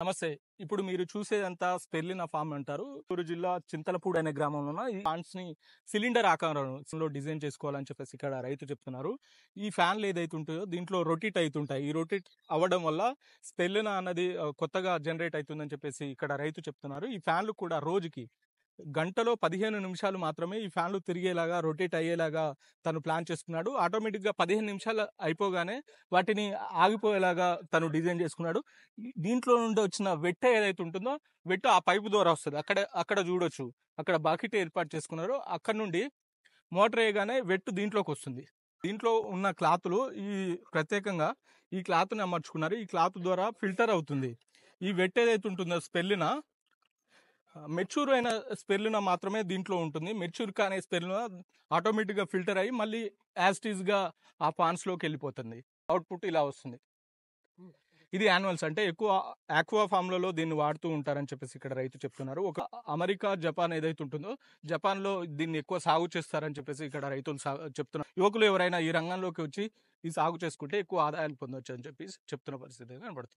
నమస్తే. ఇప్పుడు మీరు చూసేదంతా స్పెర్లినా ఫార్మ్ అంటారు. చిత్తూరు జిల్లా చింతలపూడి అనే గ్రామంలో ఉన్న ఈ ప్లాంట్స్‌ని సిలిండర్ ఆకారంలో డిజైన్ చేసుకోవాలని చెప్పేసి ఇక్కడ రైతు చెప్తున్నారు. ఈ ఫ్యాన్‌లు ఏదైతే ఉంటాయో దీంట్లో రొటేట్ అయితుంటాయి. ఈ రొటేట్ అవ్వడం వల్ల స్పెర్లినా అన్నది కొత్తగా జనరేట్ అయితుందని చెప్పేసి ఇక్కడ రైతు చెప్తున్నారు. ఈ ఫ్యాన్‌లు కూడా రోజుకి గంటలో 15 నిమిషాలు మాత్రమే ఈ ఫ్యాన్‌లు తిరిగేలాగా, రొటేట్ అయ్యేలాగా తను ప్లాన్ చేసుకున్నాడు. ఆటోమేటిక్‌గా 15 నిమిషాలు అయిపోగానే వాటిని ఆగిపోయేలాగా తను డిజైన్ చేసుకున్నాడు. దీంట్లో నుండి వచ్చిన వెట్ట ఏదైతే ఉంటుందో, వెట్ట ఆ పైపు ద్వారా వస్తది. అక్కడ చూడొచ్చు. అక్కడ బకెట్ ఏర్పాటు చేసుకున్నారు. అక్కడి నుండి మోటర్ ఎయగానే వెట్టు దీంట్లోకొస్తుంది. దీంట్లో ఉన్న క్లాతులు ప్రత్యేకంగా ఈ క్లాత్‌ని అమర్చుకున్నారు. ఈ క్లాత్ ద్వారా ఫిల్టర్ అవుతుంది. ఈ వెట్ ఏదైతే ఉంటుందో స్పెర్లినా మెచ్యూర్ అయిన స్పెర్లినా మాత్రమే దీంట్లో ఉంటుంది. మెచ్యూర్ కాని స్పెర్లినా ఆటోమేటిక్‌గా ఫిల్టర్ అయ్యి మళ్ళీ యాజ్ ఇట్ ఈస్‌గా ఆ పాండ్స్‌లోకి వెళ్ళిపోతుంది. అవుట్‌పుట్ ఇలా వస్తుంది. ఇది యాన్యువల్స్ అంటే ఎక్కువ ఆక్వా ఫామ్‌లలో దీన్ని వాడుతూ ఉంటారని చెప్పేసి ఇక్కడ రైతు చెప్తున్నారు. ఒక అమెరికా, జపాన్ ఏదైతే ఉంటుందో జపాన్‌లో దీన్ని ఎక్కువ సాగు చేస్తారని చెప్పేసి ఇక్కడ రైతులు చెప్తున్నారు. యువకులు ఎవరైనా ఈ రంగంలోకి వచ్చి ఈ సాగు చేసుకుంటే ఎక్కువ ఆదాయాలు పొందొచ్చు అని చెప్పేసి చెప్తున్న పరిస్థితి కనబడుతుంది.